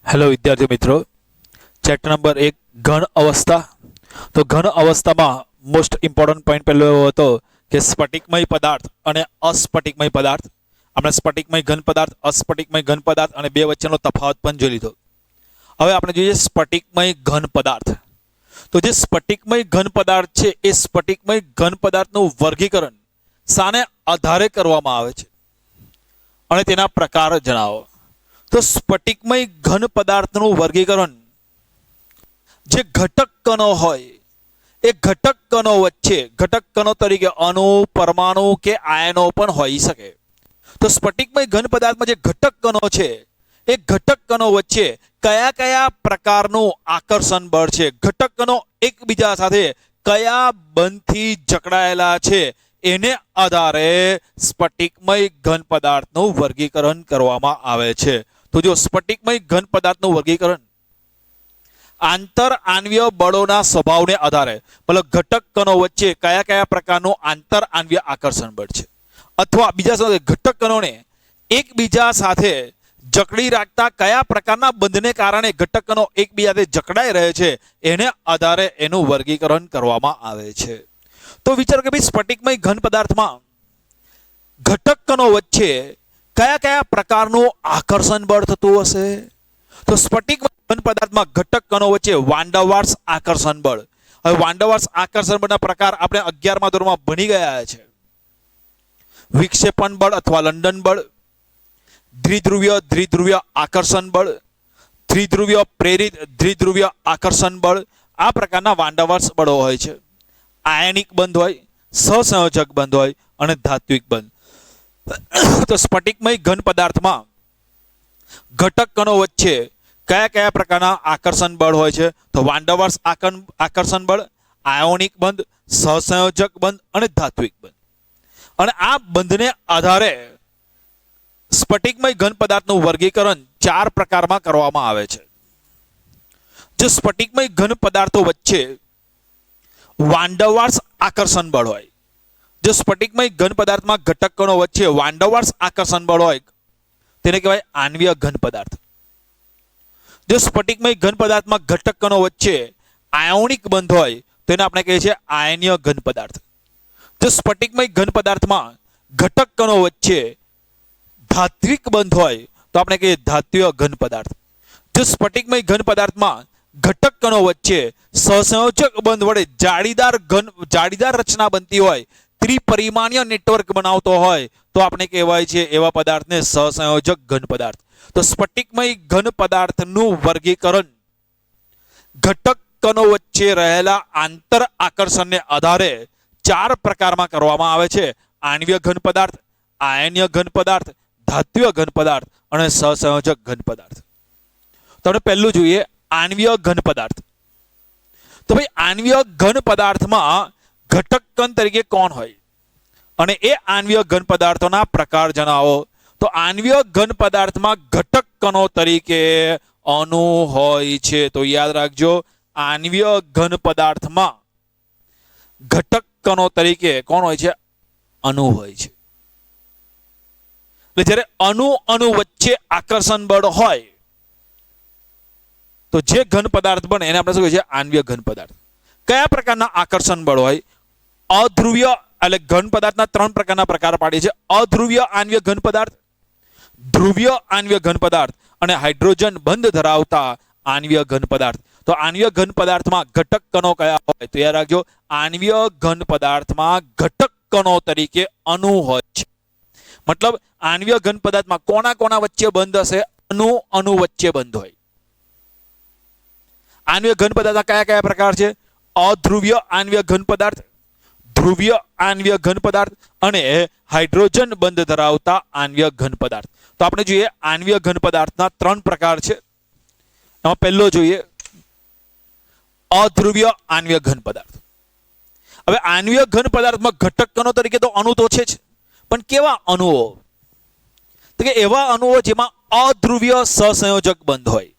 Hello विद्यार्थी मित्रों, chapter number 1 घन अवस्था। तो घन अवस्था में मोस्ट इम्पोर्टન્ટ पॉइंट पहलो एवो हतो कि स्फटिकमय पदार्थ और अस्फटिकमय पदार्थ। આપણે સ્ફટિકમય ઘન પદાર્થ, अस्फटिकमय ઘન પદાર્થ અને બે વચ્ચેનો તફાવત પણ જોઈ લીધો। હવે આપણે જોઈએ સ્ફટિકમય ઘન પદાર્થ। તો જે સ્ફટિકમય ઘન પદાર્થ છે એ સ્ફટિકમય ઘન પદાર્થનું વર્ગીકરણ શાને આધારે કરવામાં આવે છે અને તેના પ્રકાર જણાવો। तो स्फटिकमय घन पदार्थનું વર્ગીકરણ જે ઘટક કણો હોય એ ઘટક કણો વચ્ચે ઘટક કણો તરીકે અણુ, પરમાણુ કે આયનો પણ હોઈ શકે। તો સ્ફટિકમય ઘન પદાર્થમાં જે ઘટક કણો છે એ ઘટક કણો વચ્ચે કયા કયા પ્રકારનું આકર્ષણ બળ છે, ઘટક કણો એકબીજા સાથે કયા બંધથી જકડાયેલા છે એને આધારે સ્ફટિકમય ઘન પદાર્થનું વર્ગીકરણ કરવામાં આવે છે। तो जो स्फटिकमय घन पदार्थનું વર્ગીકરણ આંતર આણ્વીય બળોના સ્વભાવને આધારે मतलब ઘટક કણો વચ્ચે કયા કયા પ્રકારનું આંતર આણ્વીય આકર્ષણ બળ છે અથવા બીજા શબ્દોમાં ઘટક કણોને એકબીજા સાથે જકડી રાખતા કયા પ્રકારના બંધને કારણે ઘટક કણો એકબીજાથી જકડાઈ રહે છે એને આધારે એનું વર્ગીકરણ કરવામાં આવે છે। તો વિચારો કે ભાઈ સ્ફટિકમય ઘન પદાર્થમાં ઘટક કણો વચ્ચે કયા કયા પ્રકારનું આકર્ષણ બળ થતું હશે? તો સ્ફટિકમય ઘન પદાર્થમાં ઘટક કણો વચ્ચે વાન ડર વાલ્સ આકર્ષણ બળ। હવે વાન ડર વાલ્સ આકર્ષણ બળના પ્રકાર આપણે 11મા ધોરણમાં ભણી ગયા છે। વિક્ષેપણ બળ અથવા લંડન બળ, દ્વિધ્રુવીય આકર્ષણ બળ, દ્વિધ્રુવીય પ્રેરિત દ્વિધ્રુવીય આકર્ષણ બળ, આ પ્રકારના વાન ડર વાલ્સ બળો હોય છે। આયનિક બંધ હોય, સહસંયોજક બંધ હોય અને ધાત્વિક બંધ। तो स्फटिकमय घन पदार्थ में घटक कणों वच्चे कया कया प्रकारना आकर्षण बल होय छे? तो वान डर वाल्स आकर्षण बल, आयोनिक बंध, सहसंयोजक बंध और धात्विक बंध। और आ बंधने आधारे स्फटिकमय घन पदार्थનું વર્ગીકરણ 4 પ્રકારમાં કરવામાં આવે છે। जो स्फटिकमय घन पदार्थों वच्चे वान डर वाल्स आकर्षण बल होय, जो स्फटिकमय घन पदार्थ में घटक कणों वच्चे वान डर वाल्स आकर्षण बल होय तेने कहेवाय आणवीय घन पदार्थ। जो स्फटिकमय घन पदार्थ में घटक कणों वच्चे आयोनिक बंध होय तेने आपणे कहीए छीए आयनीय घन पदार्थ। जो स्फटिकमय घन पदार्थ में घटक कणों वच्चे धात्विक बंध होय तो आपणे कहीए धात्विय घन पदार्थ। जो स्फटिकमय घन पदार्थ में घटक कणों वच्चे सहसंयोजक बंध वडे जाळीदार रचना बनती होय, त्रिपरिमाणीय नेटवर्क बनावतो होय तो आपणे कहेवाय छे एवा पदार्थने सहसंयोजक घन पदार्थ। तो स्फटिकमय घन पदार्थનું વર્ગીકરણ ઘટક કણો વચ્ચે રહેલા આંતર આકર્ષણને આધારે 4 પ્રકારમાં કરવામાં આવે છે: આણ્વીય ઘન પદાર્થ, આયનીય ઘન પદાર્થ, ધાત્વિય ઘન પદાર્થ અને સહસંયોજક ઘન પદાર્થ। તો આપણે પહેલું જોઈએ આણ્વીય ઘન પદાર્થ। તો ભાઈ આણ્વીય ઘન પદાર્થમાં घटक कण तरीके कौन होय अने ए आणवीय घन पदार्थोना प्रकार जणावो। तो आणवीय घन पदार्थ में घटक कणों तरीके अणु होय छे। तो याद राखजो आणवीय घन पदार्थ में घटक कणों तरीके कौन होय छे? अणु होय छे। એટલે જ્યારે અણુ વચ્ચે આકર્ષણ બળ હોય તો જે ઘન પદાર્થ બને એને આપણે શું કહીએ છીએ? આણવીય ઘન પદાર્થ। કયા પ્રકારના આકર્ષણ બળ હોય? अध्रुवीय એટલે ઘન પદાર્થના 3 પ્રકારના પ્રકાર પાડીએ છે: અધ્રુવીય આણ્વીય ઘન પદાર્થ, ધ્રુવીય આણ્વીય ઘન પદાર્થ અને હાઇડ્રોજન બંધ ધરાવતા આણ્વીય ઘન પદાર્થ। તો આણ્વીય ઘન પદાર્થમાં ઘટક કણો કયા હોય? તો યાદ રાખજો આણ્વીય ઘન પદાર્થમાં ઘટક કણો તરીકે અણુ હોય છે। मतलब આણ્વીય ઘન પદાર્થમાં કોના કોના વચ્ચે બંધ હશે? અણુ વચ્ચે બંધ હોય। આણ્વીય ઘન પદાર્થના કયા કયા પ્રકાર છે? અધ્રુવીય આણ્વીય ઘન પદાર્થ, ध्रुवीय आणवीय घन पदार्थ અને હાઇડ્રોજન બંધ ધરાવતા आणवीय घन पदार्थ। तो આપણે જોઈએ आणवीय घन पदार्थના 3 પ્રકાર છે। એમાં પહેલો જોઈએ અધ્રુવીય आणवीय घन पदार्थ। હવે आणवीय घन पदार्थમાં ઘટક કણો તરીકે તો અણુ તો છે જ, પણ કેવા અણુઓ? તો કે એવા અણુઓ જેમાં અધ્રુવીય સહસંયોજક બંધ હોય।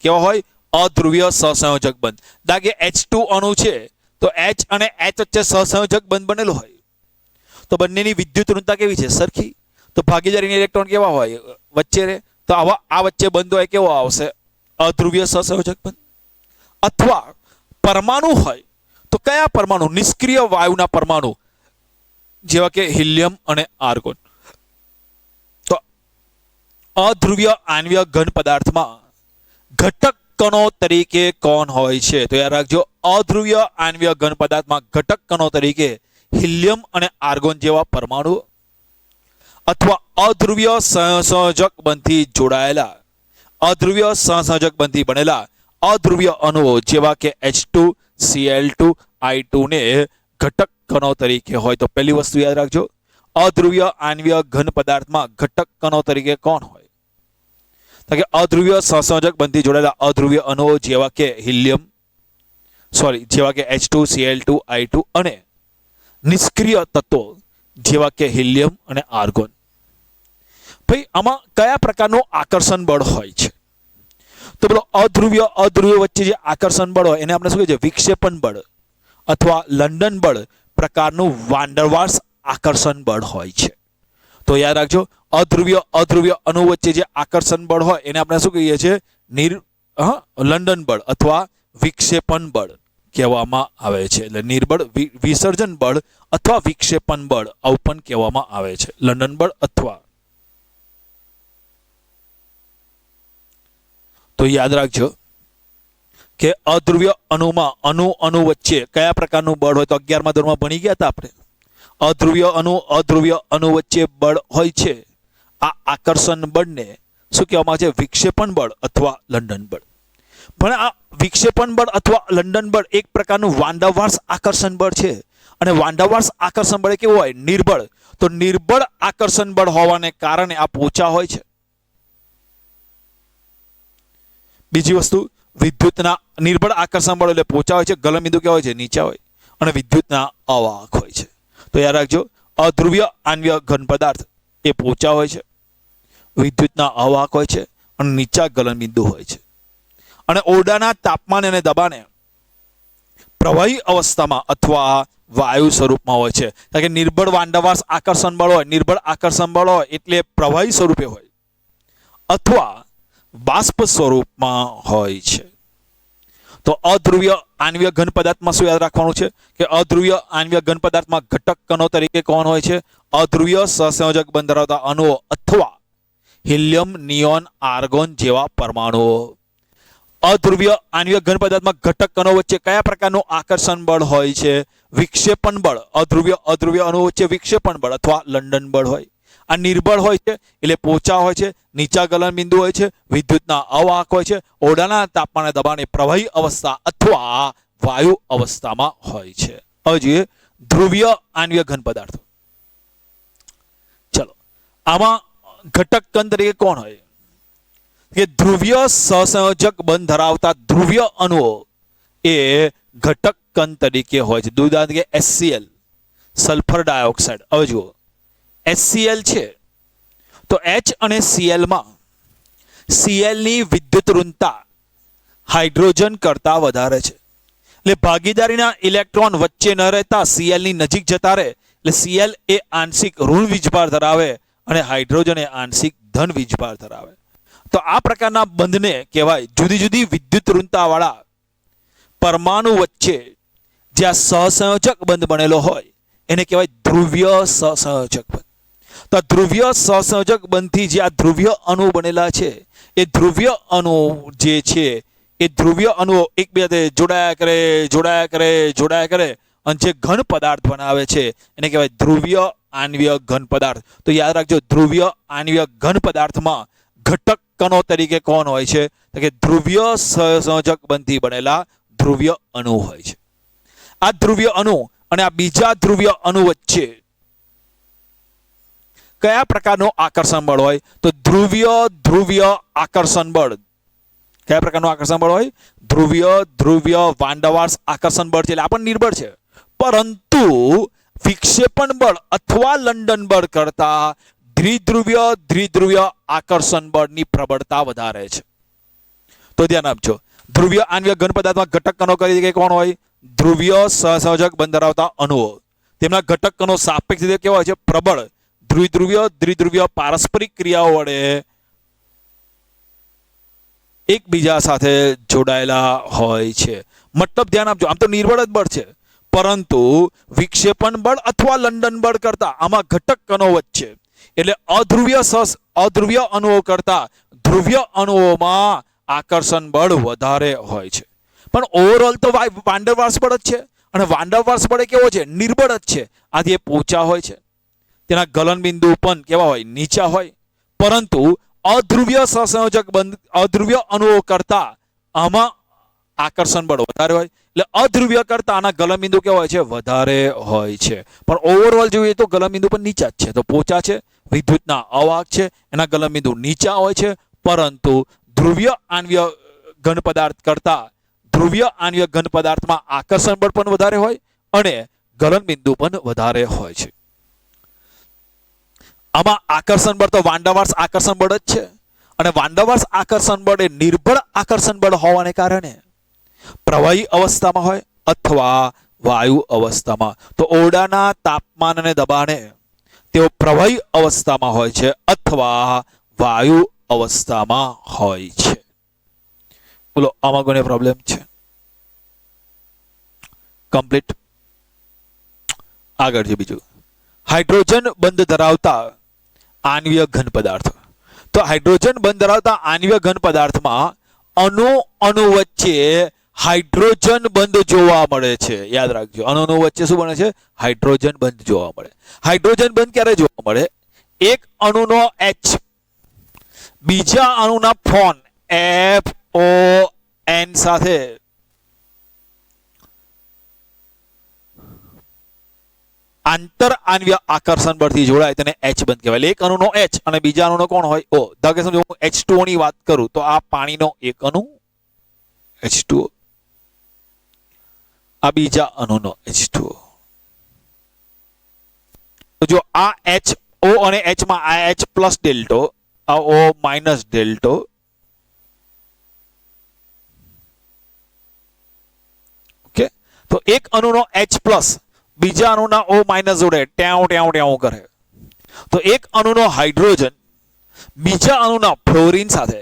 કેવા હોય? અધ્રુવીય સહસંયોજક બંધ। દાખલા H2 અણુ છે तो H અને H વચ્ચે સહસંયોજક બંધ બનેલો હોય તો બંનેની વિદ્યુત ઋણતા કેવી છે? સરખી। તો ભાગીદારીની ઇલેક્ટ્રોન કેવા હોય? વચ્ચે રે। તો આવા આ વચ્ચે બંધ હોય કેવો આવશે? અધ્રુવીય સહસંયોજક બંધ. અથવા પરમાણુ હોય તો કયા પરમાણુ? નિષ્ક્રિય વાયુના પરમાણુ જેવા કે હિલિયમ અને આર્ગોન. તો અધ્રુવીય આણ્વીય ઘન પદાર્થમાં ઘટક કણો તરીકે કોણ હોય છે? તો યાદ રાખજો, અધ્રુવીય આણ્વીય ઘન પદાર્થમાં ઘટક કણો તરીકે હિલિયમ અને આર્ગોન જેવા પરમાણુ અથવા અધ્રુવીય સહસંયોજક બંધથી જોડાયેલા, અધ્રુવીય સહસંયોજક બંધથી બનેલા અધ્રુવીય અણુઓ જેવા કે H2Cl2 I2 ને ઘટક કણો તરીકે હોય. તો પહેલી વસ્તુ યાદ રાખજો, અધ્રુવીય આણ્વીય ઘન પદાર્થમાં ઘટક કણો તરીકે કોણ હોય? તો કે અધ્રુવીય સહસંયોજક બંધથી જોડાયેલા અધ્રુવીય અણુઓ જેવા કે જેવા કે H2Cl2 I2 અને નિષ્ક્રિય તત્વો જેવા કે હિલિયમ અને આર્ગોન. ભાઈ આમાં કયા પ્રકારનું આકર્ષણ બળ હોય છે? તો બોલો, અધ્રુવીય વચ્ચે જે આકર્ષણ બળ હોય એને આપણે શું કહે છે? વિક્ષેપણ બળ અથવા લંડન બળ પ્રકારનું વાન્ડરવાલ્સ આકર્ષણ બળ હોય છે. તો યાદ રાખજો, અધ્રુવીય અણુ વચ્ચે જે આકર્ષણ બળ હોય એને આપણે શું કહીએ છીએ? લંડન બળ અથવા વિક્ષેપણ બળ કહેવામાં આવે છે. એટલે નિર્બળ વિસર્જન બળ અથવા વિક્ષેપણ બળ આવું પણ કહેવામાં આવે છે. લંડન બળ અથવા. તો યાદ રાખજો કે અધ્રુવીય અણુમાં અણુ વચ્ચે કયા પ્રકારનું બળ હોય? તો 11મા ધોરણમાં ભણી ગયા હતા આપણે. અધ્રુવીય અણુ વચ્ચે બળ હોય છે. આ આકર્ષણ બળને શું કહેવામાં આવે છે? વિક્ષેપણ બળ અથવા લંડન બળ. પણ આ વિક્ષેપણ બળ અથવા લંડન બળ એક પ્રકારનું વાન્ડરવાલ્સ આકર્ષણ બળ છે. અને વાન્ડરવાલ્સ આકર્ષણ બળ કેવું હોય? નિર્બળ. તો નિર્બળ આકર્ષણ બળ હોવાને કારણે આ પોચા હોય છે. બીજી વસ્તુ, વિદ્યુતના નિર્બળ આકર્ષણ બળ એટલે પોચા હોય છે. ગલનબિંદુ કેવા હોય છે? નીચા હોય. અને વિદ્યુતના અવાહક હોય છે. તો યાદ રાખજો, અધ્રુવીય આણ્વીય ઘન પદાર્થ એ પોચા હોય છે, વિદ્યુતના અવાહક હોય છે અને નીચા ગલનબિંદુ હોય છે. અને ઓરડાના તાપમાને અને દબાણે પ્રવાહી અવસ્થામાં અથવા વાયુ સ્વરૂપમાં હોય છે. કારણ કે નિર્બળ વાન્ડરવાલ્સ આકર્ષણ બળ હોય, નિર્બળ આકર્ષણ બળ હોય એટલે પ્રવાહી સ્વરૂપે હોય અથવા બાષ્પ સ્વરૂપમાં હોય છે. તો અધ્રુવીય આણ્વીય ઘન પદાર્થમાં શું યાદ રાખવાનું છે? કે અધ્રુવીય આણ્વીય ઘન પદાર્થમાં ઘટક કણો તરીકે કોણ હોય છે? અધ્રુવીય સહસંયોજક બંધ ધરાવતા અણુઓ અથવા હિલિયમ, નિયોન, આર્ગોન જેવા પરમાણુઓ. અધ્રુવીય આણ્વીય ઘન પદાર્થમાં ઘટક કણો વચ્ચે કયા પ્રકારનું આકર્ષણ બળ હોય છે? વિક્ષેપણ બળ. અધ્રુવીય અણુઓ વચ્ચે વિક્ષેપણ બળ અથવા લંડન બળ હોય. આ નિર્બળ હોય છે એટલે પોચા હોય છે, નીચા ગલનબિંદુ હોય છે, વિદ્યુતના અવાહક હોય છે, ઓરડાના તાપમાને દબાણે પ્રવાહી અવસ્થા અથવા વાયુ અવસ્થામાં હોય છે. હવે જોઈએ ધ્રુવીય આણ્વીય ઘન પદાર્થો. ચલો, આમાં ઘટક કણ તરીકે કોણ હોય? કે ધ્રુવીય સહસંયોજક બંધ ધરાવતા ધ્રુવીય અણુઓ એ ઘટક કણ તરીકે હોય છે. ઉદાહરણ તરીકે HCl, સલ્ફર ડાયોક્સાઇડ. હવે જુઓ, HCl છે તો H અને Cl માં Cl ની વિદ્યુત ઋણતા હાઇડ્રોજન કરતા વધારે છે. એટલે ભાગીદારીના ઇલેક્ટ્રોન વચ્ચે ન રહેતા Cl ની નજીક જતા રહે. એટલે Cl એ આંશિક ઋણ વીજભાર ધરાવે અને હાઇડ્રોજન એ આંશિક ધન વીજભાર ધરાવે. તો આ પ્રકારના બંધને કહેવાય જુદી જુદી વિદ્યુત ઋણતાવાળા પરમાણુ વચ્ચે જ્યાં સહસંયોજક બંધ બનેલો હોય એને કહેવાય ધ્રુવીય સહસંયોજક બંધ. તો ધ્રુવીય સહસંયોજક બંધથી જે આ ધ્રુવીય અણુ બનેલા છે એ ધ્રુવીય અણુ જે છે એ ધ્રુવીય અણુઓ એકબીજાથી જોડાયા કરે અને જે ઘન પદાર્થ બનાવે છે એને કહેવાય ધ્રુવીય આણ્વીય ઘન પદાર્થ. તો યાદ રાખજો, ધ્રુવીય આણ્વીય ઘન પદાર્થમાં ઘટક કણો તરીકે કોણ હોય છે? તો કે ધ્રુવીય સહસંયોજક બંધથી બનેલા ધ્રુવીય અણુ હોય છે. આ ધ્રુવીય અણુ અને આ બીજા ધ્રુવીય અણુ વચ્ચે કયા પ્રકારનું આકર્ષણ બળ હોય? તો ધ્રુવીય આકર્ષણ બળ. કયા પ્રકારનું આકર્ષણ બળ હોય? ધ્રુવીય વાન્ડરવાલ્સ આકર્ષણ બળ છે. એટલે આપણને નિર્બળ છે, પરંતુ વિક્ષેપણ બળ અથવા લંડન બળ કરતા દ્વિધ્રુવીય આકર્ષણ બળની પ્રબળતા વધારે છે. તો ધ્યાન આપજો, ધ્રુવીય આણ્વીય ઘન પદાર્થમાં ઘટક કણો તરીકે કોણ હોય? ધ્રુવીય સહસંયોજક બંધ ધરાવતા અણુઓ. તેમના ઘટક કણો સાપેક્ષ રીતે કેવા હોય છે? પ્રબળ. દ્વિધ્રુવીય પારસ્પરિક ક્રિયાઓ વડે એકબીજા સાથે જોડાયેલા હોય છે. મતલબ ધ્યાન આપજો, આમ તો નિર્બળ જ બળ છે, પરંતુ વિક્ષેપણ બળ અથવા લંડન બળ કરતા આમાં ઘટક કણો વચ્ચે એટલે અધ્રુવ્ય અણુઓ કરતા ધ્રુવ્ય અણુઓમાં આકર્ષણ બળ વધારે હોય છે. પણ ઓવરઓલ તો વાન ડર વાલ્સ બળ જ છે, અને વાન ડર વાલ્સ બળ કેવો છે? નિર્બળ જ છે. આથી એ પોચા હોય છે, તેના ગલન બિંદુ પણ કેવા હોય? નીચા હોય. પરંતુ અધ્રુવ્ય સહસંયોજક બંધ અધ્રુવ્ય અણુઓ કરતા આમાં આકર્ષણ બળ વધારે હોય, એટલે અધ્રુવ્ય કરતા આના ગલન બિંદુ કેવા હોય છે? વધારે હોય છે. પણ ઓવરઓલ જોઈએ તો ગલન બિંદુ પણ નીચા જ છે, તો પોચા છે. વિદ્યુતના અવાહક છે, એના ગલન બિંદુ નીચા હોય છે, પરંતુ ધ્રુવ્ય આણ્વીય ઘન પદાર્થ કરતા ધ્રુવ્ય આણ્વીય ઘન પદાર્થમાં આકર્ષણ બળ પણ વધારે હોય અને ગલન બિંદુ પણ વધારે હોય છે. આમાં આકર્ષણ બળ તો વાન ડર વાલ્સ આકર્ષણ બળ જ છે, અને વાન ડર વાલ્સ આકર્ષણ બળ એ નિર્બળ આકર્ષણ બળ હોવાને કારણે પ્રવાહી અવસ્થામાં હોય અથવા વાયુ અવસ્થામાં. તો ઓરડાના તાપમાન અને દબાણે તેઓ પ્રવાહી અવસ્થામાં હોય છે અથવા વાયુ અવસ્થામાં હોય છે. બોલો, આમાં કોને પ્રોબ્લેમ છે? કમ્પ્લીટ. આગળ છે બીજું, હાઇડ્રોજન બંધ ધરાવતા આણ્વીય ઘન પદાર્થ. તો હાઇડ્રોજન બંધ ધરાવતા આણ્વીય ઘન પદાર્થમાં અણુ વચ્ચે હાઇડ્રોજન બંધ જોવા મળે છે. યાદ રાખજો, અણુ વચ્ચે શું બને છે? હાઇડ્રોજન બંધ જોવા મળે. હાઇડ્રોજન બંધ ક્યારે જોવા મળે? એક અણુનો H બીજા અણુના ફોન FON સાથે આંતર આણ્વીય આકર્ષણ બળથી જોડાય તેને H બંધ કહેવાય. એક અણુનો H અને બીજા અણુનો કોણ હોય? O. ધારો કે સમજો હું H2O ની વાત કરું તો આ પાણીનો એક અણુ H2O, આ બીજા અણુનો H2O. તો જો આ HO અને H માં આ H પ્લસ ડેલ્ટો, આ O માઇનસ ડેલ્ટો, ઓકે. તો એક અણુનો H પ્લસ બીજા અણુના O માઇનસ જોડે ટ્યાઉ ટ્યાઉ ટ્યાઉ કરે. તો એક અણુનો હાઇડ્રોજન બીજા અણુના ફ્લોરિન સાથે,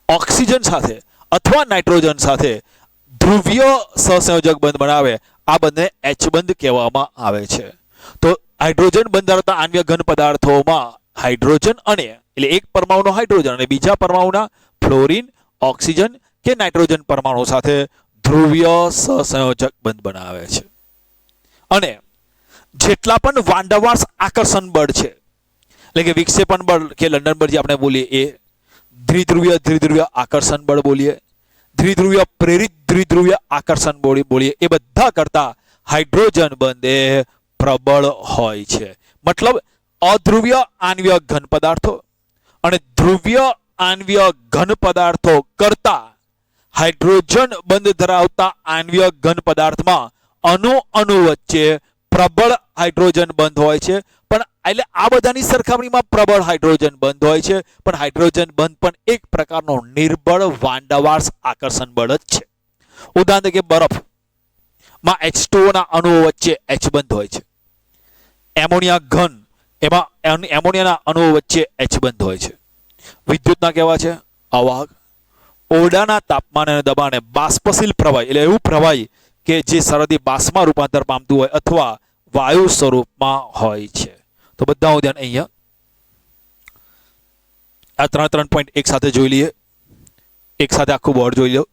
ઓક્સિજન સાથે અથવા નાઇટ્રોજન સાથે ધ્રુવીય સહસંયોજક બંધ બનાવે. આ બંધને H બંધ કહેવામાં આવે છે. તો હાઇડ્રોજન બંધ ધરાવતા આણ્વીય ઘન પદાર્થોમાં હાઇડ્રોજન અને એટલે એક પરમાણુનો હાઇડ્રોજન અને બીજા પરમાણુના ફ્લોરિન, ઓક્સિજન કે નાઇટ્રોજન પરમાણુ સાથે ધ્રુવીય સહસંયોજક બંધ બનાવે છે. અને જેટલા પણ વાન ડર વાલ્સ આકર્ષણ બળ છે, એટલે કે વિક્ષેપણ બળ કે લંડન બળ જે આપણે બોલીએ એ, દ્વિધ્રુવીય આકર્ષણ બળ બોલીએ, દ્વિધ્રુવીય પ્રેરિત દ્વિધ્રુવીય આકર્ષણ બળ બોલીએ, એ બધા કરતા હાઇડ્રોજન બંધ એ પ્રબળ હોય છે. મતલબ અધ્રુવીય આણ્વીય ઘન પદાર્થો અને ધ્રુવીય આણ્વીય ઘન પદાર્થો કરતા હાઇડ્રોજન બંધ ધરાવતા આણ્વીય ઘન પદાર્થમાં અણુ વચ્ચે પ્રબળ હાઇડ્રોજન બંધ હોય છે. પણ એટલે આ બધાની સરખામણીમાં પ્રબળ હાઇડ્રોજન બંધ હોય છે, પણ હાઇડ્રોજન બંધ પણ એક પ્રકારનો નિર્બળ વાન ડર વાલ્સ આકર્ષણ બળ જ છે. ઉદાહરણ તરીકે બરફમાં H2O ના અણુઓ વચ્ચે H બંધ હોય છે. એમોનિયા ઘન, એમાં એમોનિયાના અણુઓ વચ્ચે H બંધ હોય છે. વિદ્યુતના કેવા છે? અવાહક. ઓરડાના તાપમાન અને દબાણે બાષ્પશીલ પ્રવાહી એટલે એવું પ્રવાહી કે જે સરળથી બાષ્પમાં રૂપાંતર પામતું હોય અથવા વાયુ સ્વરૂપમાં હોય છે. તો બધા ધ્યાન અહીંયા આ 3 પોઈન્ટ એક સાથે જોઈ લઈએ, એક સાથે આખું બોર્ડ જોઈ લો.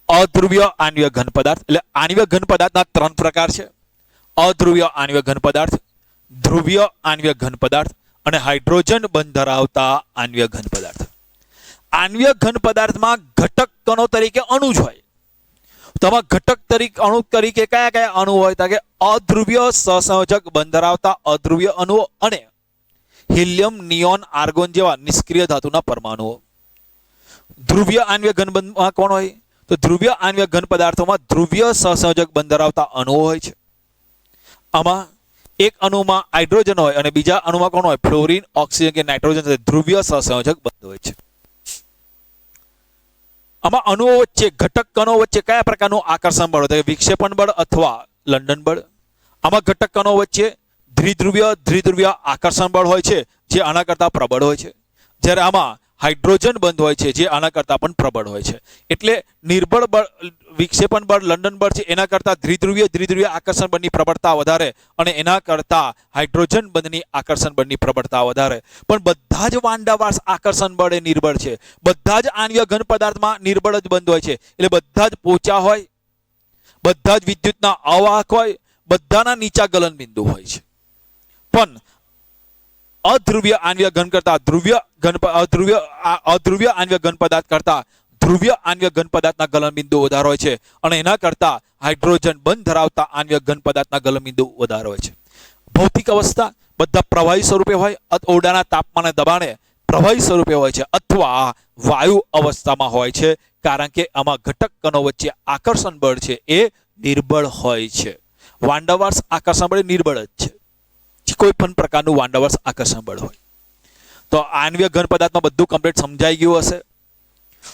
અધ્રુવીય આણ્વીય ઘન પદાર્થ એટલે આણ્વીય ઘન પદાર્થના 3 પ્રકાર છે: અધ્રુવીય આણ્વીય ઘન પદાર્થ, ધ્રુવીય આણ્વીય ઘન પદાર્થ અને હાઇડ્રોજન બંધ ધરાવતા આણ્વીય ઘન પદાર્થ. આણ્વીય ઘન પદાર્થમાં ઘટક કણો તરીકે અણુ જ હોય. તો આમાં ઘટક તરીકે અણુ તરીકે કયા કયા અણુ હોય? તો કે અધ્રુવીય સહસંયોજક બંધ ધરાવતા અધ્રુવીય અણુઓ અને હિલિયમ, નિયોન, આર્ગોન જેવા નિષ્ક્રિય ધાતુના પરમાણુઓ. ધ્રુવીય આણ્વીય ઘન બંધમાં કોણ હોય? તો ધ્રુવીય આણ્વીય ઘન પદાર્થોમાં ધ્રુવીય સહસંયોજક બંધ ધરાવતા અણુઓ હોય છે. આમાં એક અણુમાં હાઇડ્રોજન હોય અને બીજા અણુમાં કોણ હોય? ફ્લોરિન, ઓક્સિજન કે નાઇટ્રોજન સાથે ધ્રુવીય સહસંયોજક બંધ હોય છે. આમાં અણુઓ વચ્ચે, ઘટક કણો વચ્ચે કયા પ્રકારનું આકર્ષણ બળ હોય? વિક્ષેપણ બળ અથવા લંડન બળ. આમાં ઘટક કણો વચ્ચે દ્વિધ્રુવીય આકર્ષણ બળ હોય છે, જે આના કરતા પ્રબળ હોય છે. જ્યારે આમાં હાઇડ્રોજન બંધ હોય છે જે આના કરતાં પણ પ્રબળ હોય છે. એટલે નિર્બળ બળ વિક્ષેપણ બળ લંડન બળ છે એના કરતાં દ્વિધ્રુવીય આકર્ષણ બળની પ્રબળતા વધારે અને એના કરતાં હાઇડ્રોજન બંધની આકર્ષણ બળની પ્રબળતા વધારે. પણ બધા જ વાન ડર વાલ્સ આકર્ષણ બળ એ નિર્બળ છે. બધા જ આણ્વીય ઘન પદાર્થમાં નિર્બળ જ બંધ હોય છે. એટલે બધા જ પોચા હોય, બધા જ વિદ્યુતના અવાહક હોય, બધાના નીચા ગલન બિંદુ હોય છે. પણ અધ્રુવ્ય આણ્વીય ઘન કરતા અધ્રુવ્ય આણ્વીય ઘન પદાર્થ કરતા ધ્રુવ્ય આણ્વીય ઘન પદાર્થના ગલન બિંદુ વધારે હોય છે અને એના કરતા હાઇડ્રોજન બંધ ધરાવતા આણ્વીય ઘન પદાર્થના ગલન બિંદુ વધારે હોય છે. ભૌતિક અવસ્થા બધા પ્રવાહી સ્વરૂપે હોય, ઓરડાના તાપમાને દબાણે પ્રવાહી સ્વરૂપે હોય છે અથવા વાયુ અવસ્થામાં હોય છે, કારણ કે આમાં ઘટક કણો વચ્ચે આકર્ષણ બળ છે એ નિર્બળ હોય છે. વાન ડર વાલ્સ આકર્ષણ બળ નિર્બળ જ છે, કોઈ પણ પ્રકારનું વાન ડર વાલ્સ આકર્ષણ બળ હોય. તો આણ્વીય ઘન પદાર્થમાં બધું કમ્પ્લીટ સમજાઈ ગયું હશે.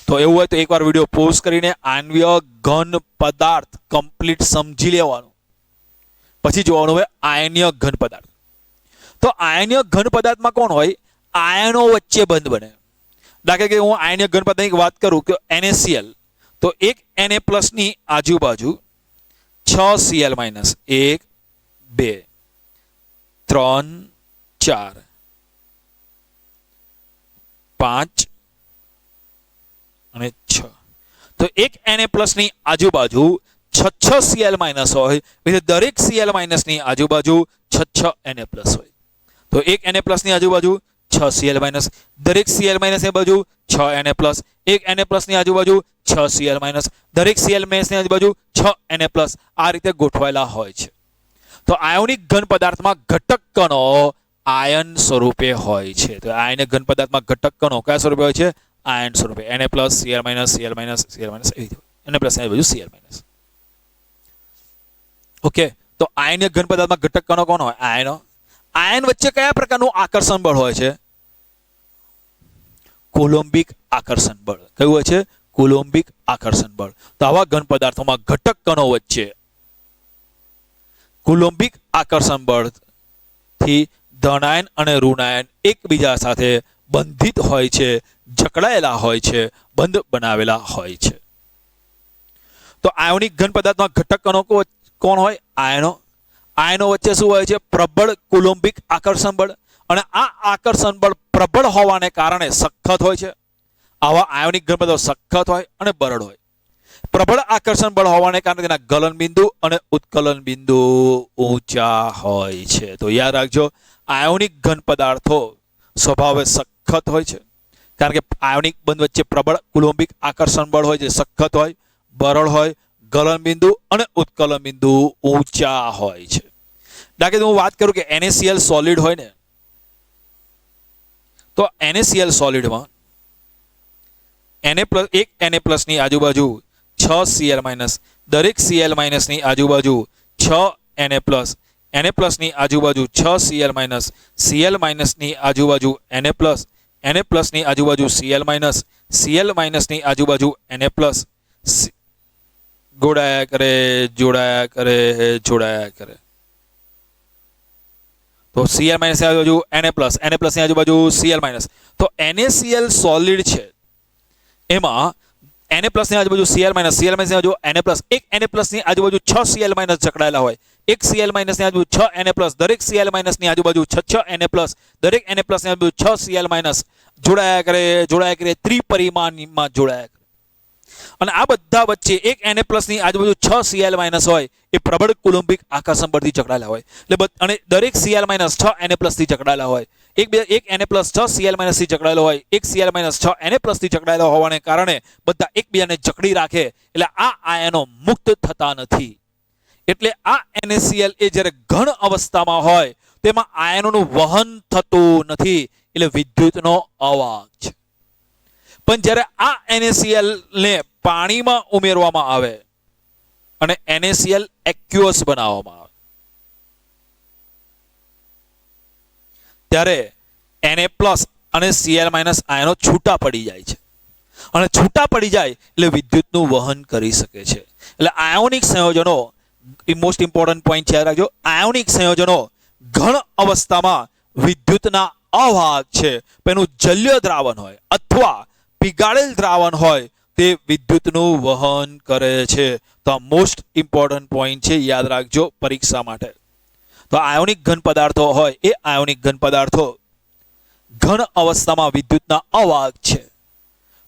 તો એવું હોય તો એકવાર વિડીયો પોઝ કરીને આણ્વીય ઘન પદાર્થ કમ્પ્લીટ સમજી લેવાનું, પછી જોવાનું હોય આયનીય ઘન પદાર્થ. તો આયનીય ઘન પદાર્થમાં કોણ હોય? આયનો વચ્ચે બંધ બને. દાખલા કે હું આયનીય ઘન પદાર્થની વાત કરું કે NaCl, તો એક Na+ ની આજુબાજુ 6 Cl-, 1 2 3 4 5 અને 6. તો એક Na+ ની આજુબાજુ 6 Cl- હોય, એટલે દરેક Cl- ની આજુબાજુ 6 Na+ હોય. તો એક Na+ ની આજુબાજુ 6 Cl-, દરેક Cl- ની બાજુ 6 Na+, એક Na+ ની આજુબાજુ 6 Cl-, દરેક Cl- ની આજુબાજુ 6 Na+, આ રીતે ગોઠવાયેલા હોય છે. તો આયોનિક ઘન પદાર્થમાં ઘટક કણો આયન સ્વરૂપે હોય છે. તો આયનિક ઘન પદાર્થમાં ઘટક કણો કયા સ્વરૂપે હોય છે? આયન સ્વરૂપે. Na+, Cl-, Cl-, Cl-, એવી રીતે Na+ ની બાજુ Cl-. ઓકે, તો આયનિક ઘન પદાર્થમાં ઘટક કણો કોણ હોય? આયનો. આયન વચ્ચે કયા પ્રકારનું આકર્ષણ બળ હોય છે? કોલમ્બિક આકર્ષણ બળ. કયું હોય છે? કોલમ્બિક આકર્ષણ બળ. તો આવા ઘન પદાર્થોમાં ઘટક કણો વચ્ચે કોલમ્બિક આકર્ષણ બળથી ધનાયન અને ઋણાયન એકબીજા સાથે બંધિત હોય છે, જકડાયેલા હોય છે, બંધ બનાવેલા હોય છે. તો આયોનિક ઘન પદાર્થમાં ઘટક કણો કોણ હોય? આયનો. આયનો વચ્ચે શું હોય છે? પ્રબળ કોલમ્બિક આકર્ષણ બળ. અને આ આકર્ષણ બળ પ્રબળ હોવાને કારણે સખત હોય છે. આવા આયોનિક ઘન પદાર્થો સખત હોય અને બરડ હોય. પ્રબળ આકર્ષણ બળ હોવાને કારણે તેના ગલન બિંદુ અને ઉત્કલન બિંદુ ઊંચા હોય છે. તો યાદ રાખજો, આયોનિક ઘન પદાર્થો સ્વભાવે સખત હોય છે, કારણ કે આયોનિક બંધ વચ્ચે પ્રબળ કોલમ્બિક આકર્ષણ બળ હોય છે, સખત હોય, બરડ હોય, ગલન બિંદુ અને ઉત્કલન બિંદુ ઊંચા હોય છે. દાખલા હું વાત કરું કે NaCl સોલિડ હોય ને, તો NaCl સોલિડમાં એક Na+ ની આજુબાજુ 6 Cl-, દરેક Cl- ની આજુબાજુ 6 Na+, Na+ ની આજુબાજુ 6 Cl-, Cl- ની આજુબાજુ Na+, Na+ ની આજુબાજુ Cl-, Cl- ની આજુબાજુ Na+, જોડાયા કરે, જોડાયા કરે, જોડાયા કરે. તો Cl- ની આજુબાજુ Na+, Na+ ની આજુબાજુ Cl-. તો NaCl સોલિડ છે એમાં Na+ ની આજુબાજુ Cl-, Cl- ની આજુબાજુ Na+, એક Na+ ની આજુબાજુ 6 Cl- જકડાયેલા હોય, એક Cl- ની આજુબાજુ 6 Na+, દરેક Cl- ની આજુબાજુ 6 Na+, દરેક Na+ ની આજુબાજુ 6 Cl- જોડાયા કરે, જોડાયા કરે, ત્રિપરિમાણમાં જોડાયા કરે. અને આ બધા વચ્ચે એક Na+ ની આજુબાજુ 6 Cl- હોય, એ પ્રબળ કોલમ્બિક આકર્ષણ બળથી જકડાયેલા હોય. એટલે અને દરેક Cl- 6 Na+ થી જકડાયેલા હોય. એક Na+ 6 Cl- થી જકડાયેલો હોય, એક Cl- 6 Na+ થી જકડાયેલો હોવાને કારણે બધા એકબીજાને જકડી રાખે, એટલે આ આયનો મુક્ત થતા નથી. એટલે આ NaCl એ જ્યારે ઘન અવસ્થામાં હોય તેમાં આયનોનું વહન થતું નથી, એટલે વિદ્યુતનો અવાહક છે. પણ જ્યારે આ NaCl ને પાણીમાં ઉમેરવામાં આવે અને NaCl એક્યુઅસ બનાવવામાં આવે ત્યારે Na+ અને Cl- આયનો છૂટા પડી જાય છે. અને છૂટા પડી જાય એટલે વિદ્યુતનું વહન કરી શકે છે. એટલે આયોનિક સંયોજનો મોસ્ટ ઇમ્પોર્ટન્ટ પોઈન્ટ યાદ રાખજો. આયોનિક સંયોજનો ઘન અવસ્થામાં વિદ્યુતના અવાહક છે, એનું જલ્ય દ્રાવણ હોય અથવા પીગાળેલ દ્રાવણ હોય તે વિદ્યુતનું વહન કરે છે. તો આ મોસ્ટ ઇમ્પોર્ટન્ટ પોઈન્ટ છે, યાદ રાખજો પરીક્ષા માટે. તો આયોનિક ઘન પદાર્થો હોય એ આયોનિક ઘન પદાર્થો ઘન અવસ્થામાં વિદ્યુતના અવાહક છે,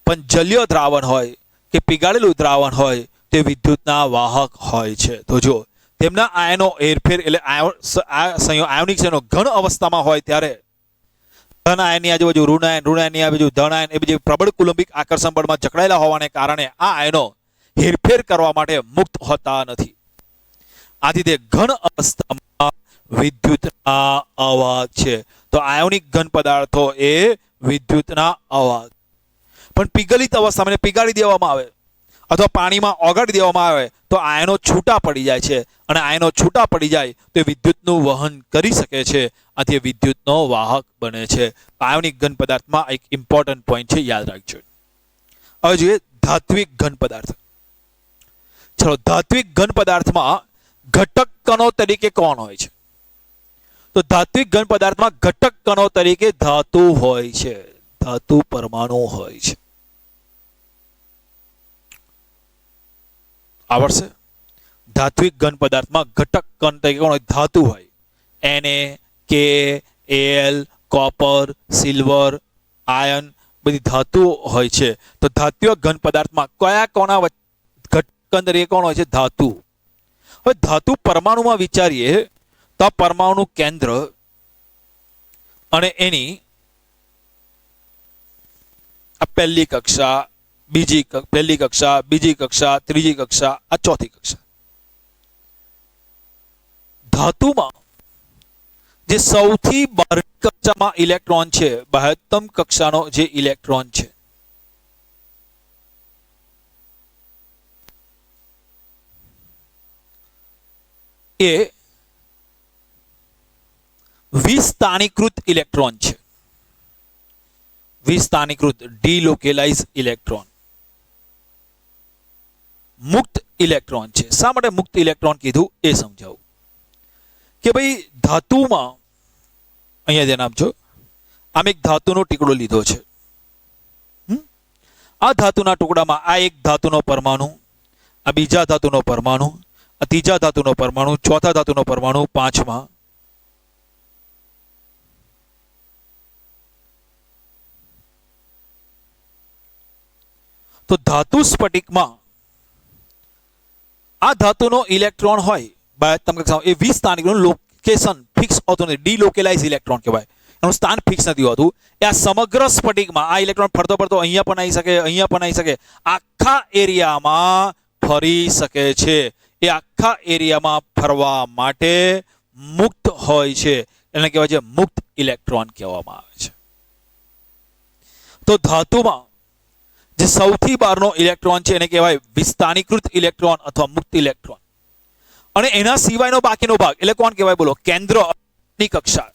પણ જલ્ય દ્રાવણ હોય કે પીગાળેલું દ્રાવણ હોય તે વિદ્યુતના વાહક હોય છે. તો જો તેમના આયનો હેરફેર એટલે આયોનિક છે ઘન અવસ્થામાં હોય ત્યારે ધન આયનની આજુબાજુ ઋણ આયન, ઋણ આયનની આજુબાજુ ધન આયન, એ બધી પ્રબળ કુલંબિક આકર્ષણ બળમાં જકડાયેલા હોવાને કારણે આ આયનો હેરફેર કરવા માટે મુક્ત હોતા નથી. આથી તે ઘન અવસ્થામાં વિદ્યુતના અવાહક છે. તો આયોનિક ઘન પદાર્થો એ વિદ્યુતના અવાહક. પણ પીગલિત અવસ્થામાં પીગાળી દેવામાં આવે અથવા પાણીમાં ઓગાળી દેવામાં આવે તો આયનો છૂટા પડી જાય છે, અને આયનો છૂટા પડી જાય તો વિદ્યુતનું વહન કરી શકે છે. આથી વિદ્યુતનો વાહક બને છે. આયોનિક ઘન પદાર્થમાં એક ઇમ્પોર્ટન્ટ પોઈન્ટ છે, યાદ રાખજો. હવે જોઈએ ધાત્વિક ઘન પદાર્થ. ચલો, ધાત્વિક ઘન પદાર્થમાં ઘટક કણો તરીકે કોણ હોય છે? તો ધાત્વિક ઘન પદાર્થમાં ઘટક કણો તરીકે ધાતુ હોય છે, ધાતુ પરમાણુ હોય છે. આવડશે? ધાત્વિક ઘન પદાર્થમાં ઘટક કણ તરીકે કોણ હોય? ધાતુ હોય. Na, K, Al, copper, silver, ion બધી ધાતુઓ હોય છે. તો ધાત્વિક ઘન પદાર્થમાં કયા કોના ઘટક કણ તરીકે કોણ હોય છે? ધાતુ. હવે ધાતુ પરમાણુમાં વિચારીએ તો આ પરમાણુ કેન્દ્ર અને એની આ પહેલી કક્ષા, પહેલી કક્ષા, બીજી કક્ષા, ત્રીજી કક્ષા, આ ચોથી કક્ષા. ધાતુમાં જે સૌથી બહારની કક્ષામાં ઇલેક્ટ્રોન છે, બાહ્યતમ કક્ષાનો જે ઇલેક્ટ્રોન છે, એ વિસ્થાનીકૃત ઇલેક્ટ્રોન છે. વિસ્થાનીકૃત, ડીલોકેલાઇઝ ઇલેક્ટ્રોન, મુક્ત ઇલેક્ટ્રોન છે. શા માટે મુક્ત ઇલેક્ટ્રોન કીધું એ સમજાવું કે ભાઈ ધાતુમાં અહીંયા ધ્યાન આપજો. આમ એક ધાતુનો ટુકડો લીધો છે. આ ધાતુના ટુકડામાં આ એક ધાતુનો પરમાણુ, આ બીજા ધાતુનો પરમાણુ, આ ત્રીજા ધાતુનો પરમાણુ, ચોથા ધાતુનો પરમાણુ, પાંચમા. તો ધાતુ સ્ફટિકમાં આ ધાતુનો ઇલેક્ટ્રોન હોય બાહ્યતમ કક્ષામાં, એ વિસ્થાનિકનું લોકેશન ફિક્સ હોતું નથી, ડીલોકેલાઇઝ ઇલેક્ટ્રોન કહેવાય. એનું સ્થાન ફિક્સ નથી હોતું. એ આ સમગ્ર સ્ફટિકમાં આ ઇલેક્ટ્રોન ફરતો ફરતો અહીંયા પણ આવી શકે, અહીંયા પણ આવી શકે, આખા એરિયામાં ફરી શકે છે. એ આખા એરિયામાં ફરવા માટે મુક્ત હોય છે, એને કહેવાય છે મુક્ત ઇલેક્ટ્રોન કહેવામાં આવે છે. તો ધાતુમાં જે સૌથી બહારનો ઇલેક્ટ્રોન છે એને કહેવાય વિસ્થાનીકૃત ઇલેક્ટ્રોન અથવા મુક્ત ઇલેક્ટ્રોન. અને એના સિવાયનો બાકીનો ભાગ એટલે કોણ કહેવાય? બોલો, કેન્દ્રની કક્ષા.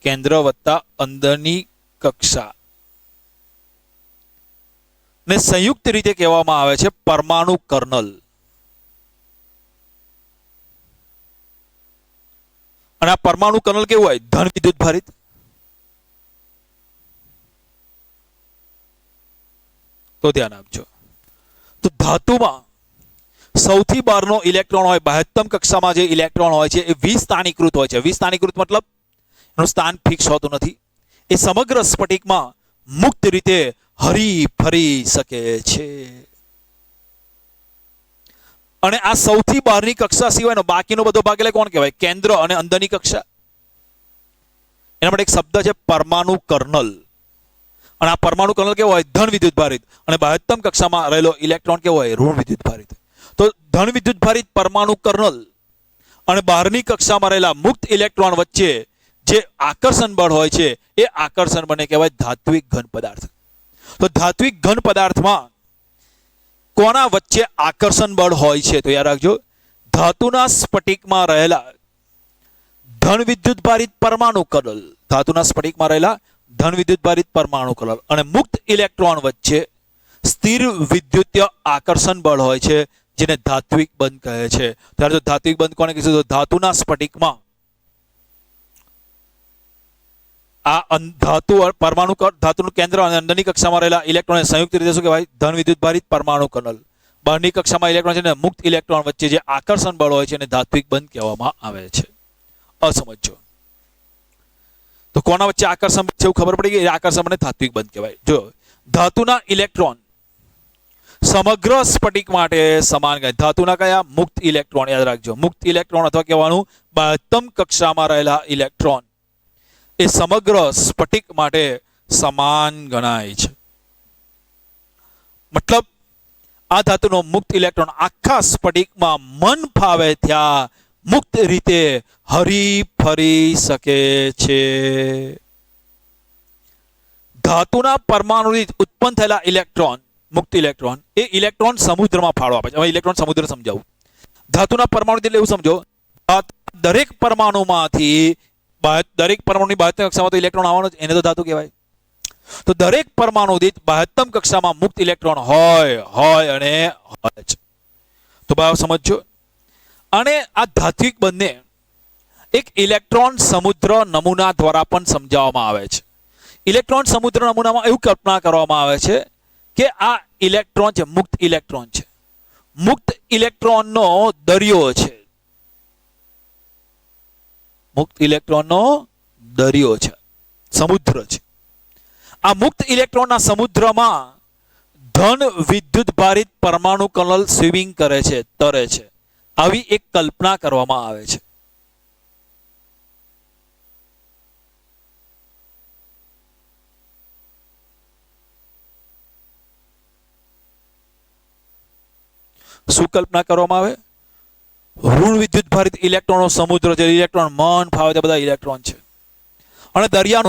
કેન્દ્ર વત્તા અંદરની કક્ષા ને સંયુક્ત રીતે કહેવામાં આવે છે પરમાણુ કર્નલ. અને આ પરમાણુ કર્નલ કેવું હોય? ધન વિદ્યુત ભારિત. તો ધ્યાન આપજો. તો ધાતુમાં સૌથી બહારનો ઇલેક્ટ્રોન હોય, બાહ્યતમ કક્ષામાં જે ઇલેક્ટ્રોન હોય છે એ વિસ્થાનીકૃત હોય છે. વિસ્થાનીકૃત મતલબ એનું સ્થાન ફિક્સ હોતું નથી. એ સમગ્ર સ્ફટિકમાં મુક્ત રીતે હરી ફરી શકે છે. અને આ સૌથી બહારની કક્ષા સિવાયનો બાકીનો બધો ભાગ એટલે કોણ કહેવાય? કેન્દ્ર અને અંદરની કક્ષા. એના માટે એક શબ્દ છે પરમાણુ કર્નલ. અને આ પરમાણુ કર્નલ કેવો હોય? ધન વિદ્યુત ભારિત. અને બાહ્યતમ કક્ષામાં રહેલો ઇલેક્ટ્રોન કેવો હોય? ઋણ વિદ્યુત ભારિત. તો ધન વિદ્યુત ભારિત પરમાણુ કર્નલ અને બહારની કક્ષામાં રહેલા મુક્ત ઇલેક્ટ્રોન વચ્ચે જે આકર્ષણ બળ હોય છે એ આકર્ષણ બળને કહેવાય ધાત્વિક ઘન પદાર્થ. તો ધાત્વિક ઘન પદાર્થમાં કોના વચ્ચે આકર્ષણ બળ હોય છે? તો યાદ રાખજો, ધાતુના સ્ફટિકમાં રહેલા ધન વિદ્યુત ભારિત પરમાણુ કર્નલ, ધાતુના સ્ફટિકમાં રહેલા ધન વિદ્યુત ભારિત પરમાણુ કર્નલ અને મુક્ત ઇલેક્ટ્રોન વચ્ચે સ્થિર વિદ્યુતીય આકર્ષણ બળ હોય છે, જેને ધાત્વિક બંધ કહે છે. ત્યારે જો ધાત્વિક બંધ કોને કહીશું તો ધાતુના સ્ફટિકમાં આ ધાતુ પરમાણુ ધાતુનું કેન્દ્ર અને અંદરની કક્ષામાં રહેલા ઇલેક્ટ્રોન સંયુક્ત રીતે શું કહેવાય? ધન વિદ્યુત ભારિત પરમાણુ કનલ. બહારની કક્ષામાં ઇલેક્ટ્રોન છે ને મુક્ત ઇલેક્ટ્રોન વચ્ચે જે આકર્ષણ બળ હોય છે એને ધાત્વિક બંધ કહેવામાં આવે છે. અસમજો તો કોના વચ્ચે આકર્ષણ છે એવું ખબર પડી ગઈ. આકર્ષણ બંધને ધાત્વિક બંધ કહેવાય. જો ધાતુના ઇલેક્ટ્રોન સમગ્ર સ્ફટિક માટે સમાન ગણાય. ધાતુના કયા? મુક્ત ઇલેક્ટ્રોન. યાદ રાખજો, મુક્ત ઇલેક્ટ્રોન અથવા કહેવાનું બાહ્યતમ કક્ષામાં રહેલા ઇલેક્ટ્રોન એ સમગ્ર સ્ફટિક માટે સમાન ગણાય છે. મતલબ આ ધાતુનો મુક્ત ઇલેક્ટ્રોન આખા સ્ફટિકમાં મન ફાવે ત્યાં મુક્ત રીતે હરી ફરી શકે છે. ધાતુના પરમાણુથી ઉત્પન્ન થયેલા ઇલેક્ટ્રોન, મુક્ત ઇલેક્ટ્રોન, એ ઇલેક્ટ્રોન સમુદ્રમાં ફાળો આપે છે. હવે ઇલેક્ટ્રોન સમુદ્ર સમજાવું. ધાતુના પરમાણુ એટલે એવું સમજો, દરેક પરમાણુમાંથી દરેક પરમાણુની બાહ્યતમ કક્ષામાં તો ઇલેક્ટ્રોન આવવાનો જ, એને તો ધાતુ કહેવાય. તો દરેક પરમાણુ દીઠ બાહ્યતમ કક્ષામાં મુક્ત ઇલેક્ટ્રોન હોય અને હોય જ. તો ભાવ સમજો. અને આ ધાત્વિક બંધને એક ઇલેક્ટ્રોન સમુદ્ર નમૂના દ્વારા પણ સમજાવવામાં આવે છે. ઇલેક્ટ્રોન સમુદ્ર નમૂનામાં એવું કલ્પના કરવામાં આવે છે કે આ ઇલેક્ટ્રોન છે, મુક્ત ઇલેક્ટ્રોન છે, મુક્ત ઇલેક્ટ્રોનનો દરિયો છે. મુક્ત ઇલેક્ટ્રોનનો દરિયો છે, સમુદ્ર છે. આ મુક્ત ઇલેક્ટ્રોનના સમુદ્રમાં ધન વિદ્યુત ભારિત પરમાણુ કણલ સ્વિમિંગ કરે છે, તરે છે. આવી એક કલ્પના કરવામાં આવે છે. શું કલ્પના કરવામાં આવે? ઋણ વિદ્યુત ભારિત ઇલેક્ટ્રોનનો સમુદ્ર છે. ઇલેક્ટ્રોન મન ફાવે તે બધા ઇલેક્ટ્રોન છે. અને દરિયાનું